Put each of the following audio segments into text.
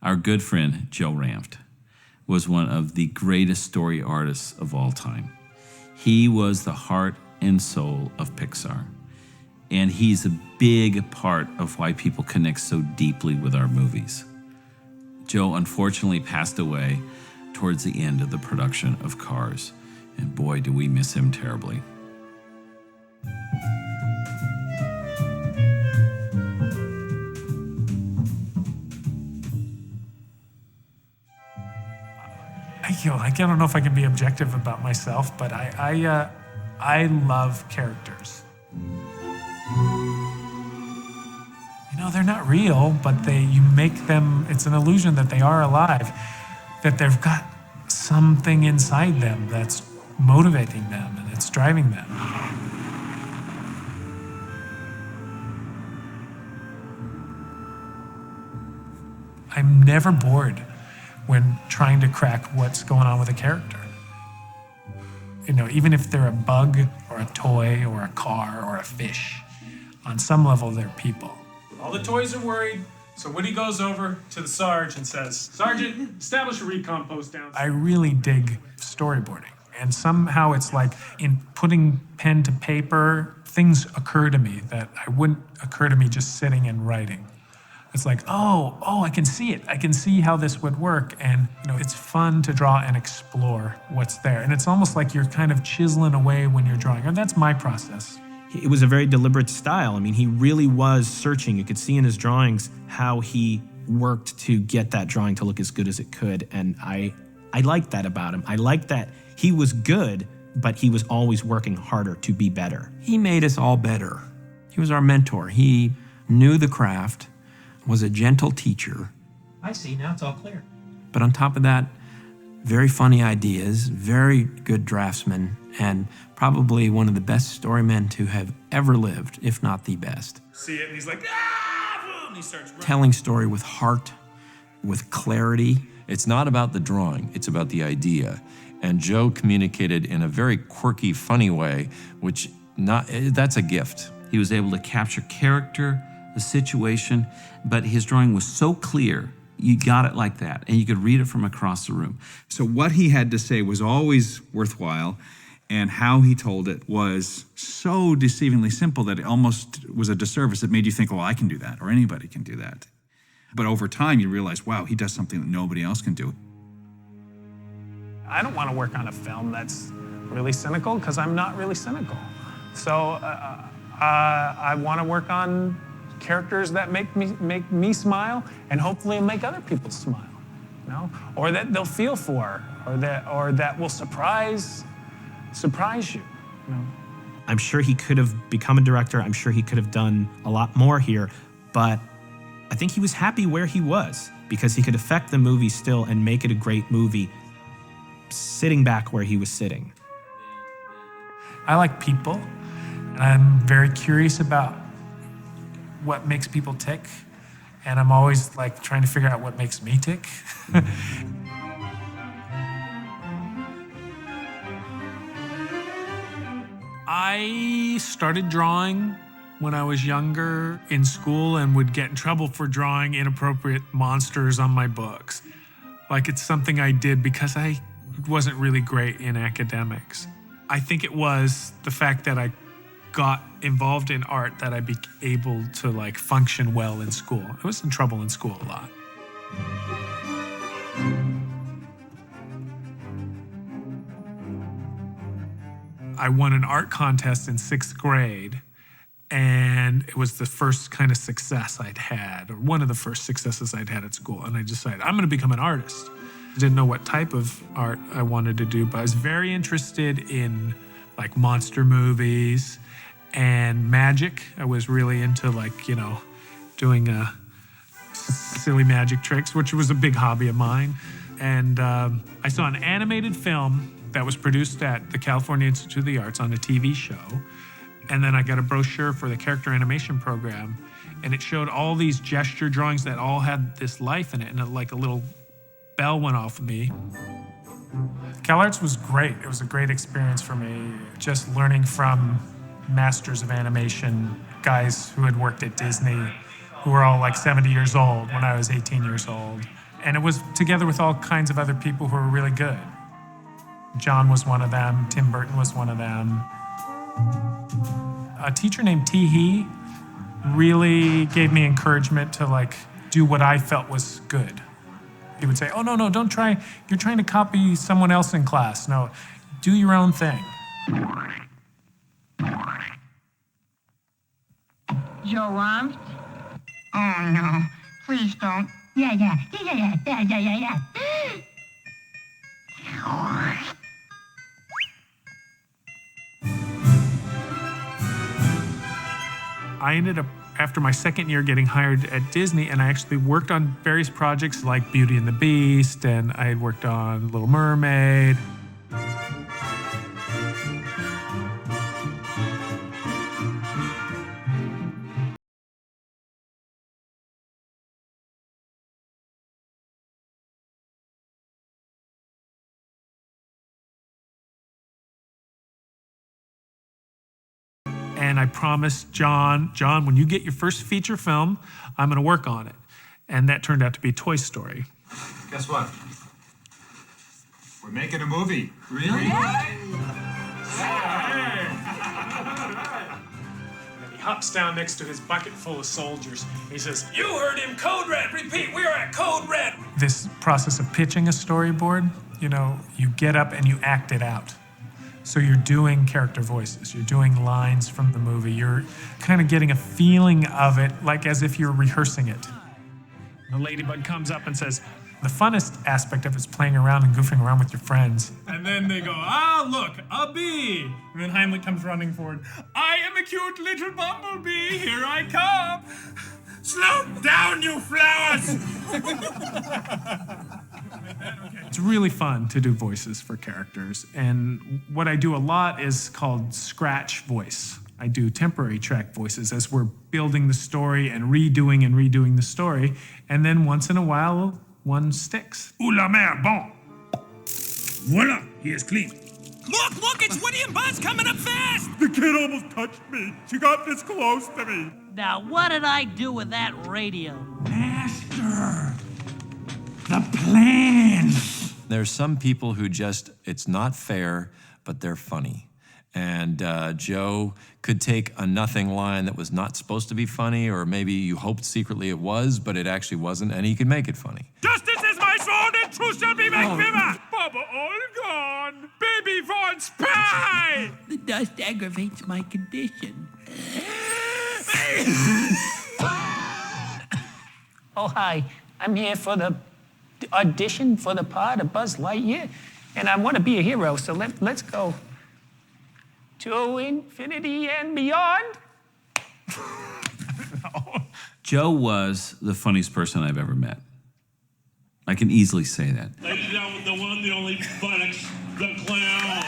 Our good friend, Joe Ranft, was one of the greatest story artists of all time. He was the heart and soul of Pixar. And he's a big part of why people connect so deeply with our movies. Joe unfortunately passed away towards the end of the production of Cars. And boy, do we miss him terribly. I don't know if I can be objective about myself, but I love characters. You know, they're not real, but you make them, it's an illusion that they are alive, that they've got something inside them that's motivating them and it's driving them. I'm never bored when trying to crack what's going on with a character. You know, even if they're a bug or a toy or a car or a fish, on some level they're people. All the toys are worried, so Woody goes over to the Sarge and says, "Sergeant, establish a recon post down." I really dig storyboarding, and somehow it's like in putting pen to paper, things occur to me that I wouldn't occur to me just sitting and writing. It's like, oh, I can see it. I can see how this would work. And you know, it's fun to draw and explore what's there. And it's almost like you're kind of chiseling away when you're drawing. And that's my process. It was a very deliberate style. I mean, he really was searching. You could see in his drawings how he worked to get that drawing to look as good as it could. And I liked that about him. I liked that he was good, but he was always working harder to be better. He made us all better. He was our mentor. He knew the craft, was a gentle teacher. I see, now it's all clear. But on top of that, very funny ideas, very good draftsman, and probably one of the best storymen to have ever lived, if not the best. See it, and he's like, ah! And he starts running. Telling story with heart, with clarity. It's not about the drawing, it's about the idea. And Joe communicated in a very quirky, funny way, that's a gift. He was able to capture character, the situation, but his drawing was so clear, you got it like that, and you could read it from across the room. So what he had to say was always worthwhile, and how he told it was so deceivingly simple that it almost was a disservice. It made you think, well, I can do that, or anybody can do that. But over time, you realize, wow, he does something that nobody else can do. I don't want to work on a film that's really cynical, because I'm not really cynical. So I want to work on characters that make me smile, and hopefully make other people smile, you know, or that they'll feel for, or that will surprise you, you know. I'm sure he could have become a director. I'm sure he could have done a lot more here, but I think he was happy where he was because he could affect the movie still and make it a great movie, sitting back where he was sitting. I like people, and I'm very curious about what makes people tick, and I'm always like trying to figure out what makes me tick. I started drawing when I was younger in school and would get in trouble for drawing inappropriate monsters on my books. Like, it's something I did because I wasn't really great in academics. I think it was the fact that I got involved in art that I be able to like function well in school. I was in trouble in school a lot. I won an art contest in 6th grade, and it was the first kind of success I'd had, or one of the first successes I'd had at school. And I decided I'm going to become an artist. I didn't know what type of art I wanted to do, but I was very interested in like monster movies and magic. I was really into like, you know, doing silly magic tricks, which was a big hobby of mine. And I saw an animated film that was produced at the California Institute of the Arts on a TV show. And then I got a brochure for the character animation program, and it showed all these gesture drawings that all had this life in it, and like a little bell went off of me. CalArts was great. It was a great experience for me, just learning from masters of animation, guys who had worked at Disney, who were all like 70 years old when I was 18 years old. And it was together with all kinds of other people who were really good. John was one of them. Tim Burton was one of them. A teacher named T. really gave me encouragement to like do what I felt was good. He would say, "Oh, no, don't try. You're trying to copy someone else in class. No, do your own thing." Joe Ranft? Oh, no. Please don't. Yeah. I ended up, after my second year, getting hired at Disney, and I actually worked on various projects like Beauty and the Beast, and I had worked on Little Mermaid. And I promised John, when you get your first feature film, I'm going to work on it. And that turned out to be Toy Story. Guess what? We're making a movie. Really? And he hops down next to his bucket full of soldiers. He says, "You heard him, Code Red. Repeat, we are at Code Red." This process of pitching a storyboard, you get up and you act it out. So you're doing character voices, you're doing lines from the movie, you're kind of getting a feeling of it like as if you're rehearsing it. The ladybug comes up and says, the funnest aspect of it is playing around and goofing around with your friends. And then they go, "Ah, look, a bee." And then Heimlich comes running forward. "I am a cute little bumblebee. Here I come." "Slow down, you flowers." It's really fun to do voices for characters. And what I do a lot is called scratch voice. I do temporary track voices as we're building the story and redoing the story. And then once in a while, one sticks. "Ooh la mer, bon. Voila, he is clean." Look, it's Woody and Buzz coming up fast! "The kid almost touched me. She got this close to me." Now, what did I do with that radio? "Master, the plan." There's some people who just, it's not fair, but they're funny. And Joe could take a nothing line that was not supposed to be funny, or maybe you hoped secretly it was, but it actually wasn't, and he could make it funny. "Justice is my sword, and truth shall be my quiver." "Baba all gone. Baby von Spy." The dust aggravates my condition. Oh, hi. I'm here for the audition for the part of Buzz Lightyear, and I want to be a hero, so let's go to infinity and beyond. Joe was the funniest person I've ever met. I can easily say that. Ladies and gentlemen, the one, the only, Buttocks, the clown.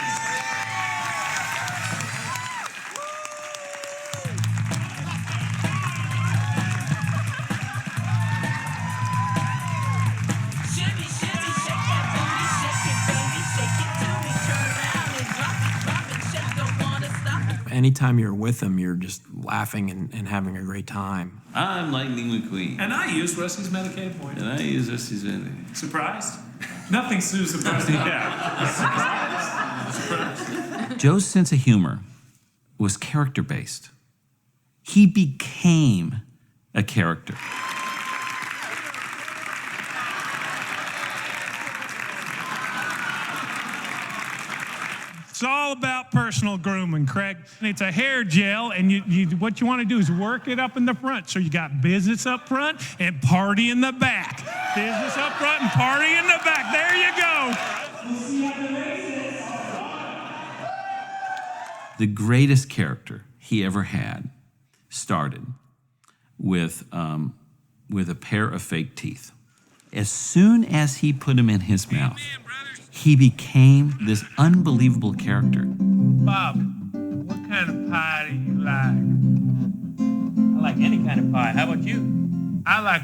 Anytime you're with him, you're just laughing and having a great time. I'm Lightning McQueen. And I use Rusty's Medicaid point. And I use Rusty's Medicaid. Surprised? Nothing's too surprising. Yeah. Joe's sense of humor was character-based. He became a character. It's all about personal grooming, Craig. It's a hair gel, and what you want to do is work it up in the front. So you got business up front and party in the back. Business up front and party in the back. There you go. The greatest character he ever had started with a pair of fake teeth. As soon as he put them in his mouth, he became this unbelievable character. Bob, what kind of pie do you like? I like any kind of pie. How about you? I like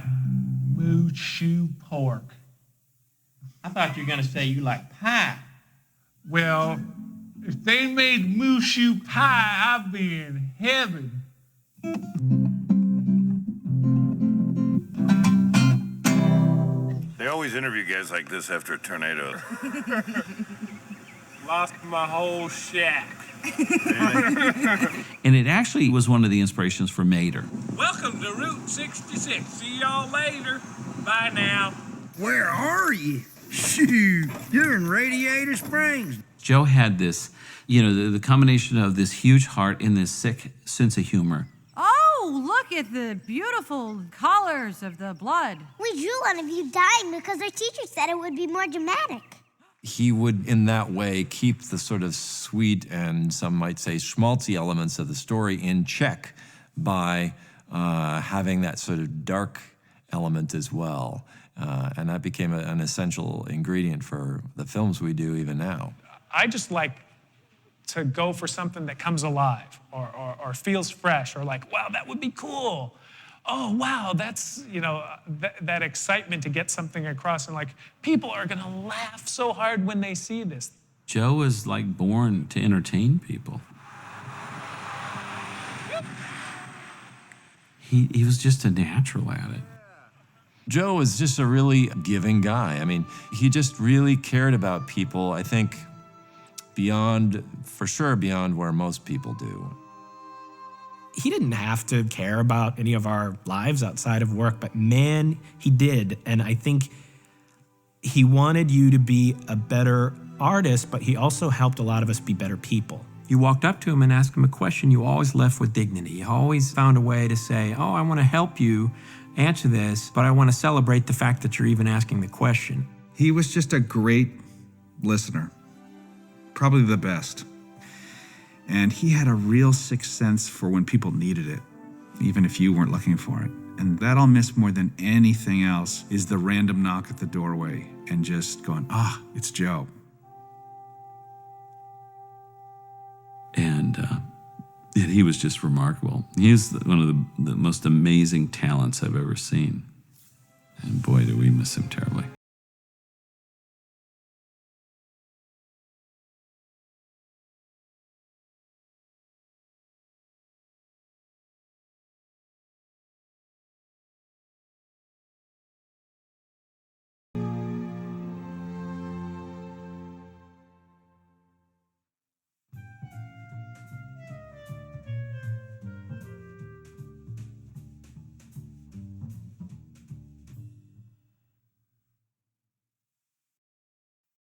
moo-shoo pork. I thought you were going to say you like pie. Well, if they made moo-shoo pie, I'd be in heaven. They always interview guys like this after a tornado. Lost my whole shack. And it actually was one of the inspirations for Mater. Welcome to Route 66. See y'all later. Bye now. Where are you? Shoot, you're in Radiator Springs. Joe had this, the combination of this huge heart and this sick sense of humor. Oh, look at the beautiful colors of the blood. We drew one of you dying because our teacher said it would be more dramatic. He would, in that way, keep the sort of sweet and some might say schmaltzy elements of the story in check by having that sort of dark element as well. And that became an essential ingredient for the films we do even now. I just like to go for something that comes alive or feels fresh or like, wow, that would be cool. Oh, wow, that's, that excitement to get something across and like, people are gonna laugh so hard when they see this. Joe was like born to entertain people. He was just a natural at it. Joe was just a really giving guy. I mean, he just really cared about people, I think, for sure beyond where most people do. He didn't have to care about any of our lives outside of work, but man, he did. And I think he wanted you to be a better artist, but he also helped a lot of us be better people. You walked up to him and asked him a question, you always left with dignity. You always found a way to say, oh, I want to help you answer this, but I want to celebrate the fact that you're even asking the question. He was just a great listener, probably the best. And he had a real sixth sense for when people needed it, even if you weren't looking for it. And that I'll miss more than anything else is the random knock at the doorway and just going, it's Joe. And he was just remarkable. He was one of the most amazing talents I've ever seen. And boy, do we miss him terribly.